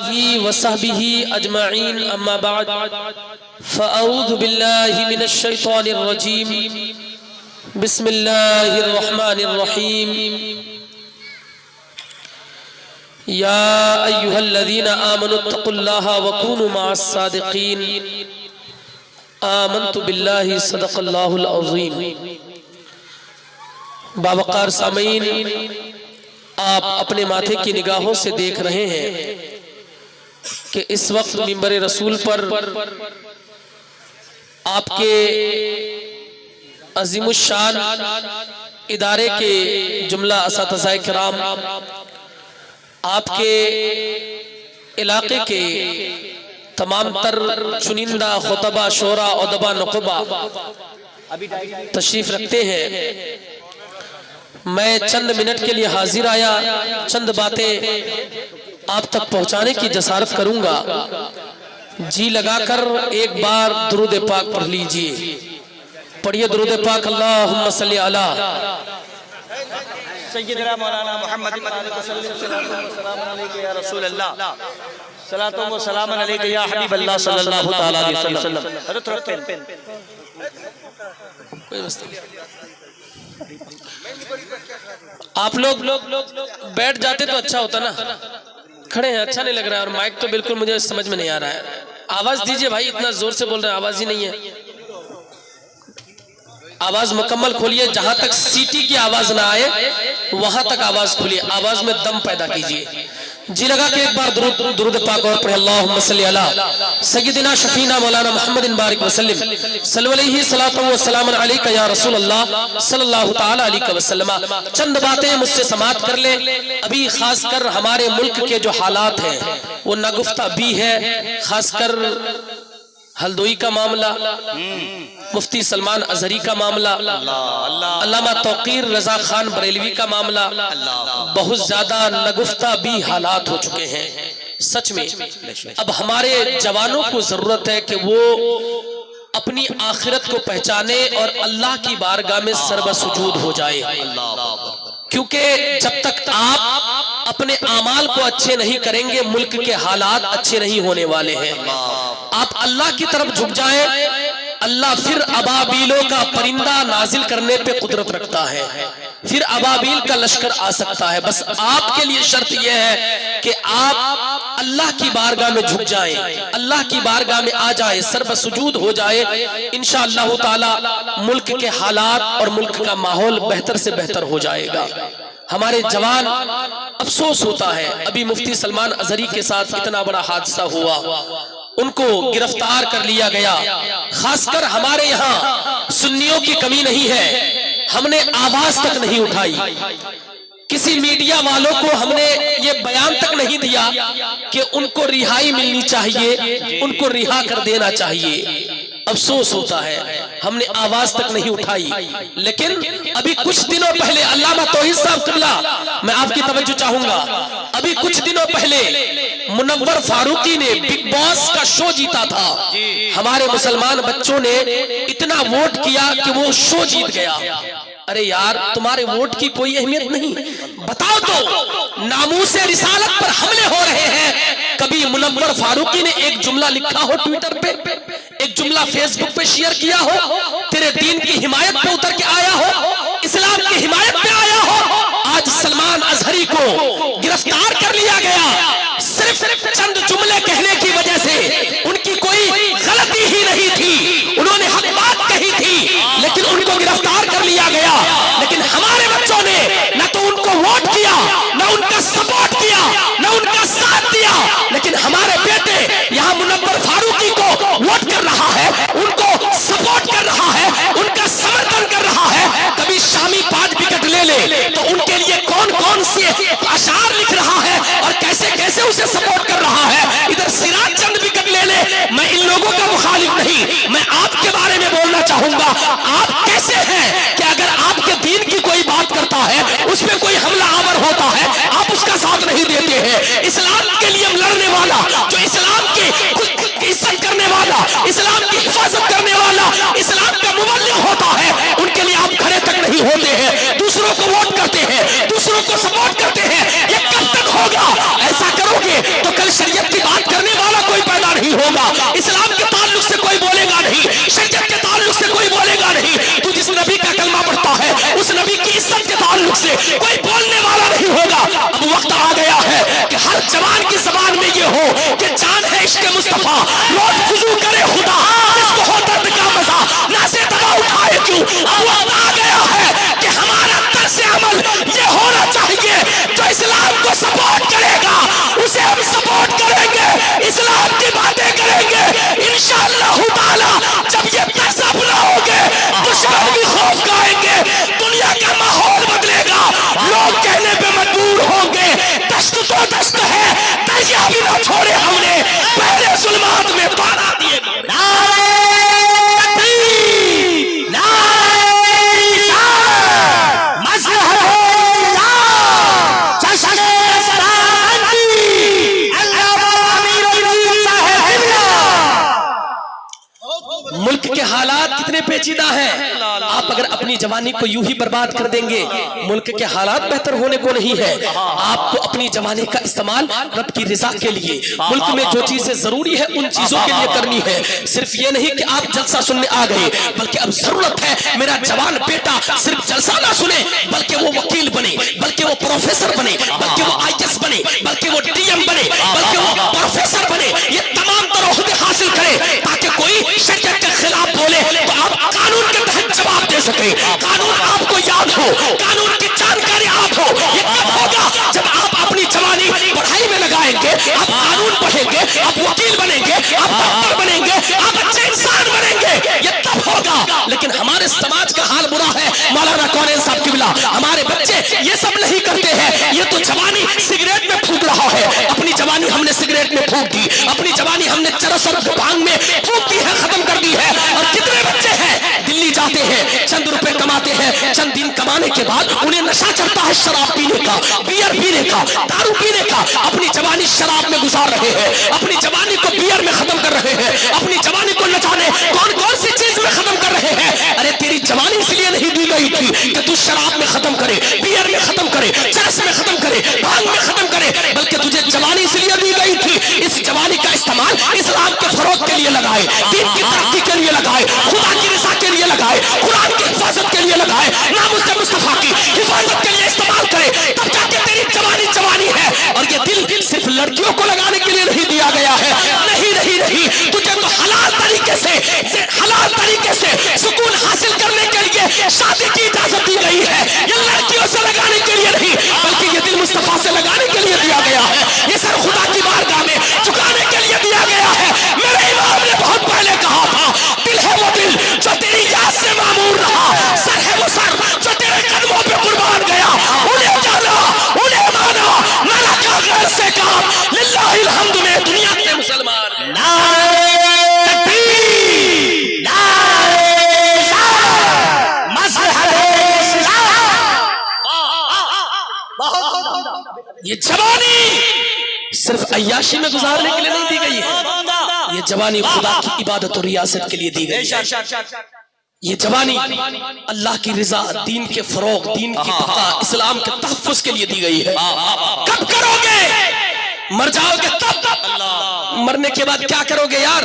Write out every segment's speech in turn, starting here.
آلہ وصحبہ اجمعین اما بعد فاعوذ باللہ من الشیطان الرجیم بسم اللہ الرحمن الرحیم یا ایہا الذین آمنوا اتقوا اللہ وکونوا مع الصادقین آمنت باللہ صدق اللہ العظیم۔ باوقار سامعین، آپ اپنے ماتھے کی نگاہوں سے دیکھ رہے ہیں کہ اس وقت منبر رسول پر آپ کے عظیم الشان ادارے کے جملہ اساتذہ کرام، آپ کے علاقے کے تمام تر چنندہ خطبہ، شورا، ادبا، نقبہ تشریف رکھتے ہیں۔ میں چند منٹ کے لیے حاضر آیا، چند باتیں آپ تک پہنچانے کی جسارت کروں گا۔ جی لگا کر ایک بار درود پاک پڑھ لیجئے۔ پڑھیے درود پاک، اللہم صلی علی سیدنا مولانا محمد سلام علیکہ یا رسول اللہ، صلاۃ و سلام علیکہ یا حبیب اللہ صلی اللہ تعالی علیہ وسلم۔ حضرت رکھتے ہیں آپ لوگ بیٹھ جاتے تو اچھا ہوتا نا، کھڑے ہیں اچھا نہیں لگ رہا ہے، اور مائک تو بالکل مجھے سمجھ میں نہیں آ رہا ہے۔ آواز دیجئے بھائی، اتنا زور سے بول رہے ہیں، آواز ہی نہیں ہے۔ آواز مکمل کھولیے، جہاں تک سیٹی کی آواز نہ آئے وہاں تک آواز کھولیے، آواز میں دم پیدا کیجئے۔ جی لگا کہ ایک بار درود پاک اور پڑھے، اللہم صلی علی سیدنا شفینا مولانا محمد بارک وسلم، صلو علیہ صلاۃ و سلام علیکہ یا رسول اللہ صلی اللہ تعالی علیہ وسلم۔ چند باتیں مجھ سے سماعت کر لیں۔ ابھی خاص کر ہمارے ملک کے جو حالات ہیں وہ نگفتہ بھی ہے، خاص کر ہلدوئی کا معاملہ، مفتی سلمان ازہری کا معاملہ، علامہ توقیر رضا خان بریلوی کا معاملہ، بہت زیادہ نگفتہ بھی حالات ہو چکے ہیں سچ میں۔ اب ہمارے جوانوں کو ضرورت ہے کہ وہ اپنی آخرت کو پہچانے اور اللہ کی بارگاہ میں سربہ سجود ہو جائے، کیونکہ جب تک آپ اپنے اعمال کو اچھے نہیں کریں گے ملک کے حالات اچھے نہیں ہونے والے ہیں۔ آپ اللہ کی طرف جھک جائیں، اللہ پھر ابابیلوں کا پرندہ نازل کرنے پہ قدرت رکھتا ہے، پھر ابابیل کا لشکر آ سکتا ہے۔ بس آپ کے لیے شرط یہ ہے کہ آپ اللہ کی بارگاہ میں جھک جائیں، اللہ کی بارگاہ میں آ جائیں، سربہ سجود ہو جائے، انشاءاللہ تعالی ملک کے حالات اور ملک کا ماحول بہتر سے بہتر ہو جائے گا۔ ہمارے جوان، افسوس ہوتا ہے ابھی مفتی سلمان ازہری کے ساتھ اتنا بڑا حادثہ ہوا، ان کو گرفتار کر لیا گیا۔ خاص کر ہمارے یہاں سنیوں کی کمی نہیں ہے، ہم نے آواز تک نہیں اٹھائی، کسی میڈیا والوں کو ہم نے یہ بیان تک نہیں دیا کہ ان کو رہائی ملنی چاہیے، ان کو رہا کر دینا چاہیے۔ افسوس ہوتا ہے ہم نے آواز تک نہیں اٹھائی۔ لیکن ابھی کچھ دنوں پہلے علامہ توحید صاحب قبلہ، میں آپ کی توجہ چاہوں گا، ابھی کچھ دنوں پہلے منور فاروقی نے بگ باس کا شو جیتا تھا، ہمارے مسلمان بچوں نے اتنا ووٹ کیا کہ وہ شو جیت گیا۔ ارے یار، تمہارے ووٹ کی کوئی اہمیت نہیں، بتاؤ تو ناموس رسالت پر حملے ہو رہے ہیں۔ کبھی منور فاروقی نے ایک جملہ لکھا ہو ٹویٹر پہ، ایک جملہ فیس بک پہ شیئر کیا ہو، تیرے دین کی حمایت پہ اتر کے آیا ہو، اسلام کی حمایت پہ آیا ہو؟ آج سلمان ازہری کو گرفتار کر لیا گیا صرف چند جملے کہنے کی وجہ سے۔ ان کی کوئی غلطی ہی نہیں تھی، انہوں نے حق بات کہی تھی، لیکن ان کو گرفتار کر لیا گیا۔ لیکن ہمارے بچوں نے نہ تو ان کو ووٹ کیا، نہ ان کا سپورٹ کیا، نہ ان کا ساتھ دیا، لیکن ہمارے بیٹے یہاں منور فاروقی کو ووٹ کر رہا ہے، ان کو سپورٹ کر رہا ہے، ان کا سمرتھن کر رہا ہے۔ کبھی شامی 5 وکٹ لے لے تو ان کے لیے کون کون سے اشعار لکھ رہا ہے اور کیسے کیسے اسے سپورٹ کر رہا ہے۔ ادھر سراج چند وکٹ لے لے، میں ان لوگوں کا مخالف نہیں، میں آپ کے بارے میں بولنا چاہوں گا۔ آپ کیسے ہیں کہ اگر آپ کے دین کی کوئی بات کرتا ہے، اس پہ کوئی حملہ آور ہوتا ہے، آپ اس کا ساتھ نہیں دیتے ہیں؟ اسلام کے لیے لڑنے والا، جو اسلام کی عزت کرنے والا، اسلام کی حفاظت کرنے والا، اسلام کا مبلغ ہوتا ہے، ان کے لیے آپ کھڑے تک نہیں ہوتے ہیں، دوسروں کو ووٹ کرتے ہیں، دوسروں کو سپورٹ کرتے ہیں۔ یہ کب تک ہوگا؟ ایسا کرو گے تو کل شریعت کی یہ ہو کہ جان ہے عشق مصطفیٰ روز وضو کرے خدا جس کو ہو درد کا مزہ نازے دبا اٹھائے کیوں اب وقت آ گیا ہے کہ ہمارا طرز عمل یہ ہونا چاہیے جو اسلام کو سپورٹ کرے گا اسے ہم سپورٹ کریں گے اسلام کی باتیں کریں گے انشاءاللہ تعالی جب یہ طرز اپنا ہوگے دشمن بھی خوف کھائیں گے دنیا کا ماحول بدلے گا لوگ کہنے پہ مجبور ہوں گے دشت تو دشت ہے دریا بھی نہ چھوڑے ہم نے پہلے ظلمات میں پانا دیے نعرہ تکبیر نعرہ رسالت مظہر اللہ جشن سلامتی علامہ امیر المؤمنین صاحب ملک کے حالات کتنے پیچیدہ ہیں آپ اگر اپنی جوانی کو یوں ہی برباد کر دیں گے ملک کے حالات بہتر ہونے کو نہیں ہے آپ کو اپنی جوانی کا استعمال رب کی رضا کے لیے ملک میں جو چیزیں ضروری ہے ان چیزوں کے لیے کرنی ہے صرف یہ نہیں کہ آپ جلسہ سننے آ گئے بلکہ اب ضرورت ہے میرا جوان بیٹا صرف جلسہ نہ سنے بلکہ وہ وکیل بنے بلکہ وہ پروفیسر بنے بلکہ وہ آئی ایس بنے بلکہ وہ ڈی ایم بنے بلکہ وہ پروفیسر بنے یہ تمام تر عہدے حاصل کرے تاکہ کوئی شریعت کے خلاف بولے تو آپ قانون کے تحت جواب دے سکے قانون آپ کو یاد ہو قانون کی جانکاری آپ ہو یہ کب ہوگا جب آپ اپنی جوانی پڑھائی میں لگائیں گے آپ قانون پڑھیں گے آپ وکیل بنیں گے آپ ڈاکٹر بنیں گے آپ اچھے انسان بنیں گے یہ تب ہوگا لیکن ہمارے سماج کا حال برا ہے مولانا کونین صاحب قبلہ ہمارے بچے یہ سب نہیں کرتے ہیں یہ تو جوانی سگریٹ میں پھونک رہا ہے اپنی جوانی ہم نے سگریٹ میں پھونک دی اپنی جوانی ہم نے چرس اور بھانگ میں پھونک دی ہے ختم کر دی ہے اور کتنے بچے ہیں دلی جاتے ہیں چند روپے کماتے ہیں چند دن کمانے کے بعد انہیں نشہ چڑھتا ہے شراب پینے کا بیئر پینے کا دارو پینے کا اپنی جوانی شراب میں گزار رہے ہیں اپنی جوانی کو بیئر میں ختم کر رہے ہیں اپنی جوانی کو نچانے کون کون سی چیز میں ختم کر رہے ہیں ارے تیری جوانی اس لیے نہیں دی گئی تھی کہ تو شراب میں ختم کرے بیئر میں ختم کرے چرس میں ختم کرے بھانگ میں ختم کرے بلکہ تجھے جوانی اس لیے دی گئی تھی اس جوانی کا استعمال اسلام کے فروغ کے لیے لگائے دین کی ترقی کے لیے لگائے خدا کی رضا کے لیے لگائے قرآن کی حفاظت کے لیے لگائے ناموس مصطفیٰ کی حفاظت کے لیے استعمال کرے تب جا کے تیری جوانی جوانی ہے اور یہ دل صرف لڑکیوں کو لگانے کے لیے نہیں دیا گیا ہے نہیں نہیں نہیں تجھے تو حلال طریقے سے سکون حاصل کرنے کے لیے شادی کی اجازت دی گئی ہے یہ لڑکیوں سے لگانے کے لیے نہیں بلکہ یہ دل مصطفیٰ سے لگانے کے لیے دیا گیا ہے یہ سر خدا کی بارگاہ میں جھکانے کے لیے دیا گیا ہے میرے امام نے بہت پہلے کہا تھا دل ہے وہ دل جو تیری یاد سے معمور رہا سر ہے وہ سر جو تیرے قدموں پہ قربان گیا انہیں جانا انہیں مانا نہ رکھا غیر سے کام للہ الحمد میں دنیا کے مسلمان نعرہ تکبیر نعرہ رسالت مظہر اسلام یہ جوانی صرف عیاشی میں گزارنے کے لیے نہیں دی گئی ہے یہ جوانی خدا کی عبادت اور ریاست کے لیے دی گئی ہے یہ جوانی اللہ کی رضا دین کے فروغ دین کی بقا اسلام کے تحفظ کے لیے دی گئی ہے کب کرو گے مر جاؤ گے تب مرنے کے بعد کیا کرو گے یار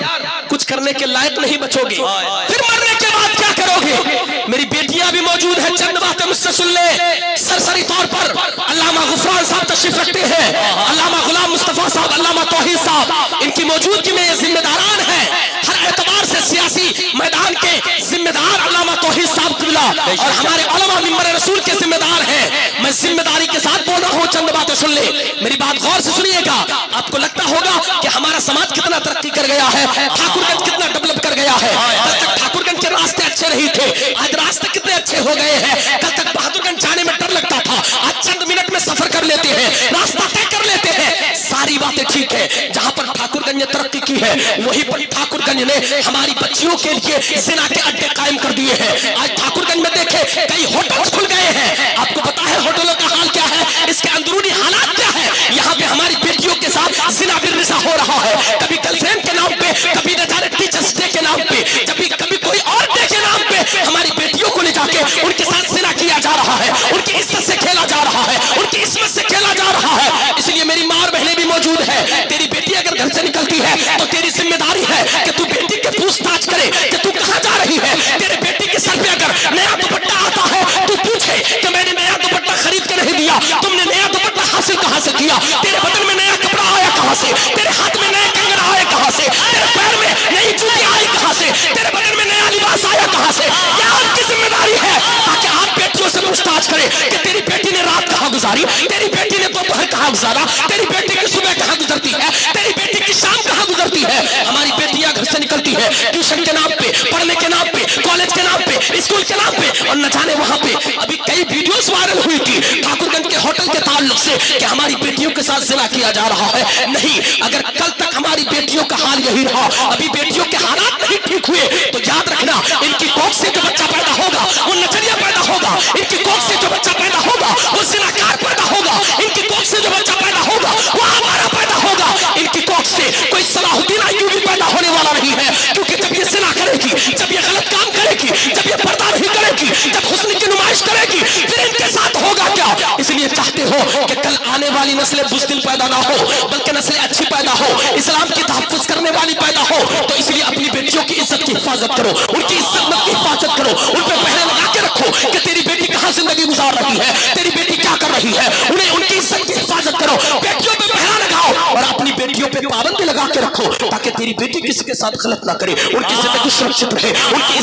کچھ کرنے کے لائق نہیں بچو گے پھر مرنے کے بعد کیا کرو گے میری بیٹیاں بھی موجود ہیں چند باتیں مجھ سے سن لے سرسری طور پر علامہ غفران صاحب تشریف رکھتے ہیں علامہ غلام مصطفیٰ صاحب علامہ توحید صاحب ان کی موجودگی میں یہ ذمہ داران ہیں ہر اعتبار سے سیاسی میدان کے ذمہ دار علامہ توحید صاحب قبلہ اور ہمارے علماء منبر رسول کے ذمہ دار ہیں میں ذمہ داری کے ساتھ بول رہا ہوں چند باتیں سن لے میری بات غور سے سنیے گا آپ کو لگتا ہوگا کہ ہمارا سماج کتنا ترقی کر گیا ہے ٹھاکر گنج کتنا ڈیولپ کر گیا ہے کل تک ٹھاکر گنج کے راستے اچھے نہیں تھے آج راستے کتنے اچھے ہو گئے ہیں کل تک بہادر گنج جانے میں ڈر لگتا تھا آج چند منٹ میں سفر کر لیتے ہیں راستہ طے کر لیتے ہیں ساری باتیں ٹھیک ہے جہاں پر ٹھاکر گنج نے ترقی کی ہے وہی پر ٹھاکر گنج نے ہماری بچیوں کے لیے زنا کے اڈے قائم کر دیے ہیں آج ٹھاکر گنج میں دیکھیں کئی ہوٹل کھل گئے ہیں آپ کو پتا ہے ہوٹلوں کا حال کیا ہے اس کے اندرونی حالات کیا ہے یہاں پہ ہماری بیٹیوں کے ساتھ زنا بالرضا ہو رہا ہے کبھی گرل فرینڈ کے نام پہ کبھی نظارے ٹیچرز ڈے کے نام پہ کبھی کوئی اور ڈے کے نام پہ ہماری بیٹیوں کو لے جا کے ان کے ساتھ زنا کیا جا رہا ہے ان کی عزت سے کھیلا جا رہا ہے ان کی عصمت سے کھیلا جا رہا ہے اس لیے میری ماں اور بہنیں بھی موجود ہے تیری بیٹی اگر گھر سے نکلتی ہے تو تیری ذمہ داری ہے کہ تو بیٹی کے پوچھ تاچھ کرے کہ تو کہاں جا رہی ہے تیرے بیٹی کے سر پہ اگر نیا دوپٹہ آتا ہے تو پوچھے کہ میں نے نیا دوپٹہ خرید کے نہیں دیا تم نے نیا دوپٹہ حاصل کہاں سے کیا تیرے بدن میں نیا کپڑا آیا کہاں کہاں سے؟ تیرے ہاتھ میں نئے کنگن آئے کہاں سے؟ تیرے پیر میں نئی جوتی آئی کہاں سے؟ تیرے بدن میں نیا لباس آیا کہاں سے؟ یہ آپ کی ذمہ داری ہے تاکہ آپ بیٹیوں سے پوچھتاچھ کریں کہ تیری بیٹی نے رات کہاں گزاری، تیری بیٹی نے دوپہر کہاں گزارا، تیری بیٹی کی صبح کہاں گزرتی ہے، تیری بیٹی کی شام کہاں گزرتی ہے۔ ہماری بیٹیاں گھر سے نکلتی ہے ٹیوشن کے نام پہ، پڑھنے کے نام پہ، کالج کے نام پہ، اسکول کے نام پہ، اور نہ جانے وہاں پہ ابھی کئی ویڈیوز وائرل ہوئی تھی ٹھاکر گنج کے ہوٹل کے تعلق سے کہ ہماری بیٹیوں کے ساتھ زنا کیا جا رہا ہے۔ نہیں، اگر کل تک ہماری بیٹیوں کا حال یہی رہا، ابھی بیٹیوں کے حالات نہیں ٹھیک ہوئے، تو یاد رکھنا ان کی کوکھ سے جو بچہ پیدا ہوگا وہ نچریا پیدا ہوگا، ان کی کوکھ سے جو بچہ پیدا ہوگا وہ زناکار پیدا ہوگا، ان کی کوکھ سے جو بچہ پیدا ہوگا وہ آوارہ پیدا ہوگا، ان کی کوکھ سے کوئی صلاح الدین ایوبی پیدا ہونے والا نہیں ہے، کیونکہ جب یہ زنا کرے گی، جب یہ غلط کام کرے گی، جب یہ پردہ نہیں کرے گی، جب حسن کی نمائش کرے گی، پھر ان کے ساتھ ہوگا کیا؟ اس لیے چاہتے ہو کہ کل آنے والی نسلیں بزدل پیدا نہ ہو بلکہ نسلیں اچھی پیدا ہو، اسلام کی تحفظ کرنے والی پیدا ہو، تو اس لیے اپنی بیٹیوں کی عزت کی حفاظت کرو، ان کی عزت مت کی حفاظت کرو، ان پہ پہرے لگا کے رکھو کہ تیری بیٹی کہاں زندگی گزار رہی ہے، تیری بیٹی کیا کر رہی ہے، انہیں ان کی عزت کی حفاظت کرو، بیٹیوں پہ پہرا لگاؤ اور اپنی بیٹیوں پہ پابندی لگا کے رکھو تاکہ تیری بیٹی کسی کے ساتھ غلط نہ کرے، ان کی زندگی سرکشت رہے، ان کی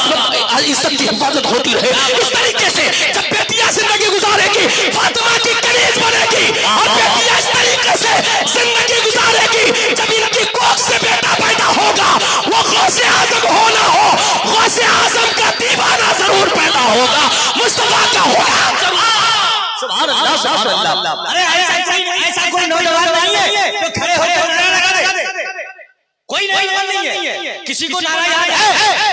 عزت کی حفاظت ہوتی رہے۔ اس طریقے سے جب بیٹیاں زندگی گزارے گی فاطمہ کی کنیز بنے گی، اور بیٹیاں اس طریقے سے زندگی گزارے گی جب ان کی کوکھ سے بیٹا پیدا ہوگا وہ غوث اعظم ہونا ہو، غوث اعظم کا دیوانہ ضرور پیدا ہوگا، مصطفیٰ کا غلام ضرور۔ سبحان اللہ سبحان اللہ۔ ارے ایسا کوئی نوجوان نہیں ہے جو کھڑے ہو کے نعرہ لگا دے، کوئی نوجوان نہیں ہے کسی کو نعرہ یاد ہے؟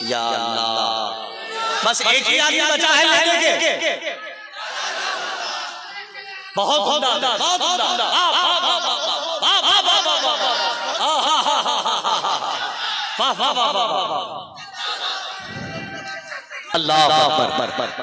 یا اللہ، بس ایک ہی آدمی بچا ہے لینے کے۔ بہت عمدہ، بہت عمدہ، اللہ اکبر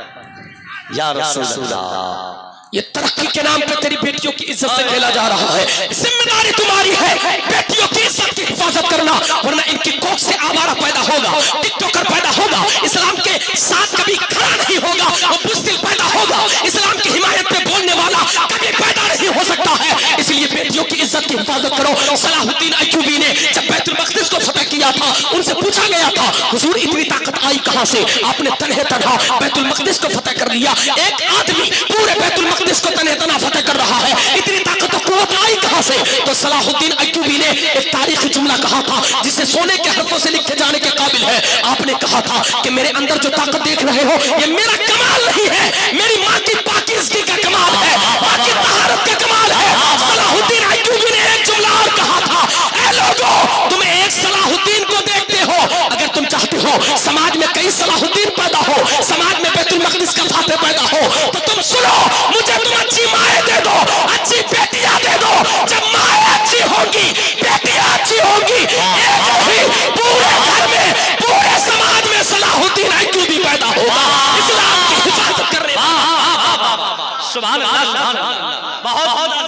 یا رسول اللہ۔ یہ ترقی کے نام پہ تیری بیٹیوں کی عزت سے کھیلا جا رہا ہے، ذمہ داری تمہاری ہے بیٹیوں کی عزت کی حفاظت کرنا، ورنہ ان کی کوکھ سے آوارہ پیدا ہوگا، ٹک ٹاکر پیدا ہوگا، اسلام کے ساتھ کبھی کھڑا نہیں ہوگا، وہ بزدل پیدا ہوگا، اسلام کی حمایت پہ بولنے والا کبھی پیدا نہیں ہو سکتا ہے۔ اس لیے بیٹیوں کی عزت کی حفاظت کرو۔ صلاح الدین ایوبی نے جب بیت المقدس کو فتح کیا تھا ان سے پوچھا گیا تھا حضور اتنی طاقت آئی کہاں سے؟ آپ نے تنہے تنہا بیت المقدس کو فتح کر لیا، ایک آدمی پورے بیت المقدس کو تنہے تنہا فتح کر رہا ہے، اتنی طاقت و قوت آئی کہاں سے؟ تو صلاح الدین ایوبی نے ایک تاریخی جملہ کہا تھا جسے سونے کے حرفوں سے لکھے جانے کے قابل ہے۔ آپ نے کہا تھا کہ میرے اندر جو طاقت دیکھ رہے ہو یہ میرا کمال نہیں ہے، میری ماں کی پاکیزگی کا کمال ہے، ماں کی طہارت کا کمال ہے۔ صلاح الدین ایوبی نے ایک جملہ اور کہا تھا، اے لوگو تم ایک صلاح الدین کو دیکھتے ہو، اگر تم چاہتے ہو سماج میں کئی صلاح الدین پیدا ہو، سماج میں بیت المقدس کا فاتح پیدا ہو، تو تم سنو، مجھے تم اچھی مائیں دے دو، اچھی بیٹیاں دے دو، جب مائیں اچھی ہوں گی بیٹیاں اچھی ہوں گی، ایک ہی پورے گھر میں پورے سماج میں صلاح الدین ایوبی پیدا ہوگا اسلام کی حفاظت کرنے والا۔ سبحان اللہ سبحان اللہ، بہت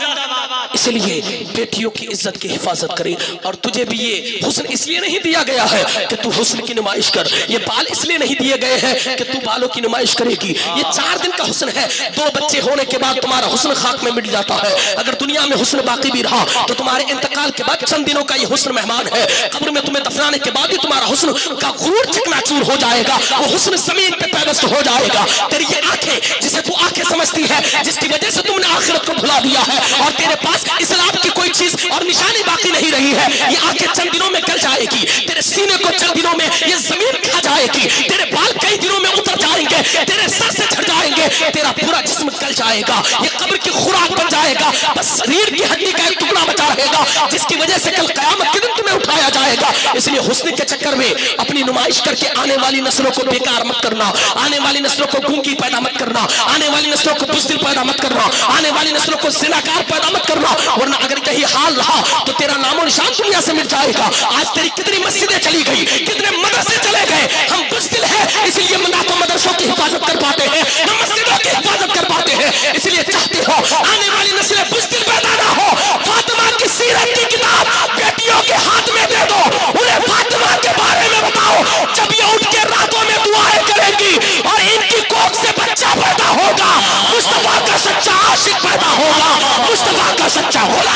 اس لیے بیٹیوں کی عزت کی حفاظت کرے، اور تجھے بھی یہ حسن اس لیے نہیں دیا گیا ہے کہ تو حسن کی نمائش کر، یہ بال اس لیے نہیں دیے گئے ہیں کہ تو بالوں کی نمائش کرے گی، یہ 4 دن کا حسن ہے، 2 بچے ہونے کے بعد تمہارا حسن خاک میں مٹ جاتا ہے، اگر دنیا میں حسن باقی بھی رہا تو تمہارے انتقال کے بعد چند دنوں کا یہ حسن مہمان ہے، قبر میں تمہیں دفنانے کے بعد ہی تمہارا حسن کا غرور چکنا چور ہو جائے گا، وہ حسن زمین پہ پیوست ہو جائے گا۔ تیری یہ آنکھیں جسے تو آنکھیں سمجھتی ہے، جس کی وجہ سے تم نے آخرت کو بھلا دیا ہے اور تیرے پاس اسلام کی کوئی چیز اور نشانی باقی نہیں رہی ہے، یہ آنکھیں چند دنوں میں گل جائے گی، تیرے سینے کو چند دنوں میں یہ زمین کھا جائے گی، تیرے بال کئی دنوں میں اتر جائیں گے، تیرے سر سے جھڑ جائیں گے، تیرا پورا جسم گل جائے گا، یہ قبر کی خوراک بن جائے گا، بس ریڑھ کی ہڈی کا ایک ٹکڑا بچا رہے گا جس کی وجہ سے کل قیامت کے دن تمہیں اٹھایا جائے گا۔ اس لیے حسن کے چکر میں اپنی نمائش کر کے آنے والی نسلوں کو بیکار مت کرنا، آنے والی نسلوں کو گونگی پیدا مت کرنا، آنے والی نسلوں کو بزدل پیدا مت کرنا، آنے والی نسلوں کو زناکار پیدا مت کرنا، ورنہ اگر یہی حال رہا تو تیرا نام و نشان دنیا سے مٹ جائے گا۔ آج تیری کتنی مسجدیں چلی گئی، کتنے مدرسے چلے گئے، ہم بزدل ہیں اس لیے نہ تو مدرسوں کی حفاظت کر پاتے ہیں نہ مسجدوں کی حفاظت کر پاتے ہیں، اس لیے چاہتے ہو آنے والی نسلیں بزدل پیدا نہ ہو، فاطمہ کی سیرت کی کتاب بیٹیوں کے ہاتھ میں دے دو، انہیں فاطمہ کے بارے میں بتاؤ، جب یہ اٹھ کے راتوں میں دعائیں کرے گی اور ان کی کوکھ سے بچہ پیدا ہوگا، مصطفیٰ کا سچا عاشق پیدا ہوگا، مصطفیٰ کا سچا غلام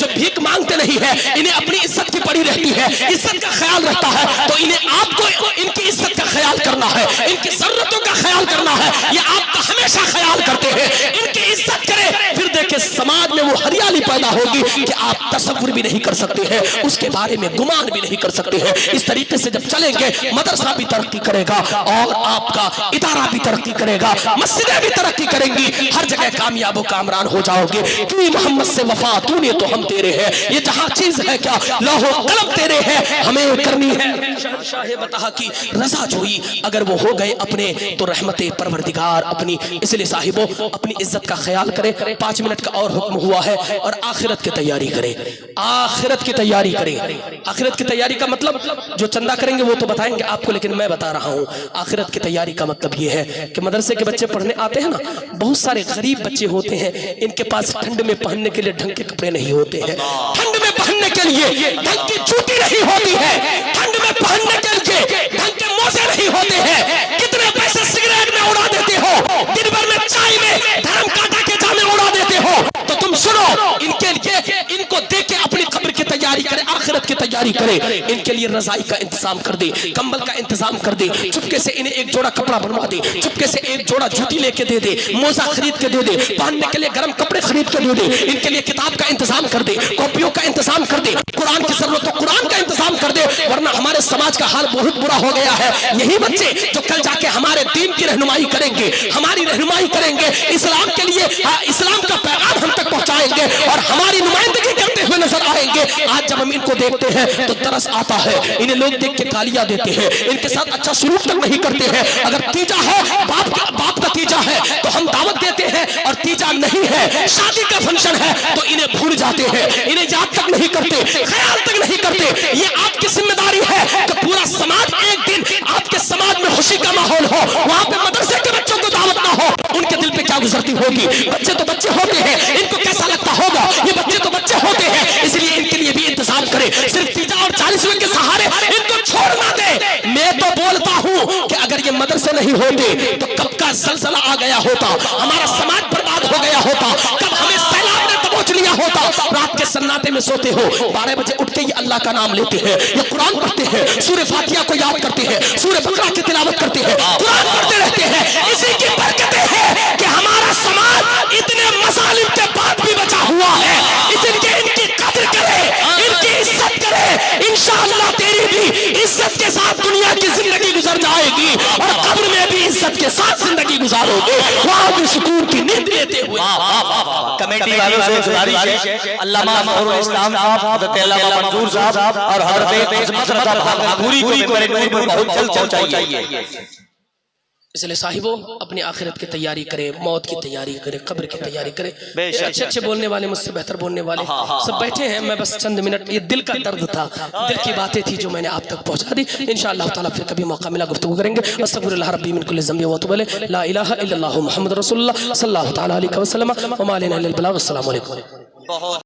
جو بھیک مانگتے نہیں ہے, انہیں اپنی عزت کی پڑی رہتی ہے, عزت کا خیال رہتا ہے, تو انہیں آپ کو ان کی عزت کا خیال کرنا ہے, ان کی ضرورتوں کا خیال کرنا ہے. یہ آپ کا ہمیشہ خیال کرتے ہیں, ان کی عزت کریں, پھر دیکھیں سماج میں وہ ہریالی پیدا ہوگی کہ آپ تصور بھی نہیں کر سکتے ہیں, اس کے بارے میں گمان بھی نہیں کر سکتے ہیں. اس طریقے سے جب چلیں گے مدرسہ بھی ترقی کرے گا اور آپ کا ادارہ بھی ترقی کرے گا, مسجدیں بھی ترقی کریں گی, ہر جگہ کامیاب و کامران ہو جاؤ گے. کیوں محمد سے وفا تو نے تو ہم تیرے ہیں, یہ جہاں چیز ہے کیا لوح و قلم تیرے ہیں, ہمیں کرنی ہے شاہ بتا کی رضا جوئی. اگر وہ ہو گئے اپنے تو رحمت پروردگار اپنی. اس لیے صاحبوں اپنی عزت کا خیال کرے. 5 منٹ کا اور حکم ہوا ہے, اور آخرت کی تیاری کرے, آخرت کی تیاری کرے. آخرت کی تیاری کا مطلب جو چندہ کریں گے وہ تو بتائیں گے آپ کو, لیکن میں بتا رہا ہوں آخرت کی تیاری کا مطلب یہ ہے کہ مدرسے کے بچے پڑھنے آتے ہیں نا, بہت سارے غریب بچے ہوتے ہیں, ان کے پاس ٹھنڈ میں پہننے کے لیے ڈھنگ کے کپڑے نہیں ہوتے ہیں, ٹھنڈ میں پہننے کے لیے ڈھنگ کی جوتی نہیں ہوتی ہے, ٹھنڈ میں پہننے کے لیے ڈھنگ کے موزے نہیں ہوتے ہیں. کتنے پیسے سگریٹ میں اڑا دیتے ہو, دن بھر میں چائے میں دھرم کاٹا کے جامے اڑا دیتے ہو. تو تم سنو, ان کے لیے ان کو دیکھ کے اپنی قبر کی تیاری کرے, آخرت کی تیاری کرے. ان کے لیے رضائی کا انتظام کر دے, کمبل کا انتظام کر دے, چپکے سے انہیں ایک جوڑا کپڑا بنوا دے, چپکے سے ایک جوڑا جوتی لے کے دے دے, موزہ خرید کے دے دے, پہننے کے لیے گرم کپڑے خرید کے دے دے. ان کے لیے کتاب کا انتظام کر دے, کاپیوں کا انتظام کر دے, قرآن کی ضرورت تو قرآن کا انتظام کر دے. ورنہ ہمارے سماج کا حال بہت برا ہو گیا ہے. یہی بچے جو کل جا کے ہمارے دین کی رہنمائی کریں گے, ہماری رہنمائی کریں گے, اسلام کے لیے اسلام کا پیغام ہم تک پہنچائیں گے اور ہماری نمائندگی کرتے ہوئے نظر آئیں گے. آج جب ہم ان کو دیکھتے ہیں تو ترس آتا ہے, انہیں لوگ دیکھ کے گالیاں دیتے ہیں, ان کے ساتھ اچھا سلوک تک نہیں کرتے ہیں. اگر تیجا ہے, باپ کا تیجا ہے تو ہم دعوت دیتے ہیں, اور تیجا نہیں ہے, شادی کا فنکشن ہے تو انہیں بھول جاتے ہیں, انہیں یاد تک نہیں کرتے, خیال تک نہیں کرتے. یہ آپ کی ذمہ داری ہے کہ پورا سماج ایک دن آپ کے سماج میں خوشی کا ماحول ہو, وہاں پہ مدرسے کے بچوں کو دعوت نہ ہو. ان کے دل پہ کیا گزرتی ہوگی؟ بچے تو بچے ہوتے ہیں, ان کو کیسا لگتا ہوگا؟ یہ بچے تو بچے ہوتے ہیں, اس لیے ان کے لیے بھی انتظام کرے. صرف تیجا اور 40ویں کے سہارے ان کو چھوڑ نہ دے. میں تو بولتا ہوں کہ اگر یہ مدرسے نہیں ہوتے تو کب کا زلزلہ آ گیا ہوتا, ہمارا سماج برباد ہو گیا ہوتا, کب ہمیں سیلاب نے دبوچ لیا ہوتا. رات کے سناٹے میں سوتے ہو, 12 بجے اٹھ کے یہ اللہ کا نام لیتے ہیں, یہ قرآن پڑھتے ہیں, سورہ فاتحہ کو یاد کرتے ہیں, سورہ بقرہ کی تلاوت کرتے ہیں, قرآن پڑھتے رہتے ہیں. اسی کی برکتیں ہیں کہ ہمارا سماج اتنے مظالم کے بعد بھی بچا ہوا ہے. ان کی قدر کرے, ان کی عزت کرے, انشاءاللہ تیری بھی عزت کے ساتھ دنیا کی زندگی گزر جائے گی, اور قبر میں بھی عزت کے ساتھ زندگی گزارو گے, وہاں بھی سکون کی نیند لیتے ہوئے. کمیٹی والوں سے گزارش ہے, علامہ ظہور الاسلام صاحب, حضرت علامہ منظور صاحب اور حضرت عظمت رضا بھاگلپوری کو میرے نور پر بہت جلد پہنچائیے. اس لیے صاحبوں اپنی آخرت کی تیاری کرے, موت کی تیاری کرے, قبر کی تیاری کرے. اچھے اچھے بولنے والے, مجھ سے بہتر بولنے والے سب بیٹھے ہیں. میں بس چند منٹ, یہ دل کا درد تھا, دل کی باتیں تھی جو میں نے آپ تک پہنچا دی. انشاءاللہ تعالیٰ پھر کبھی موقع ملا گفتگو کریں گے. استغفر اللہ ربی من کل ذنب واتوب الیہ, لا الہ الا اللہ محمد رسول اللہ صلی اللہ تعالیٰ علیہ وسلم, وما علینا الا البلاغ. السلام علیکم.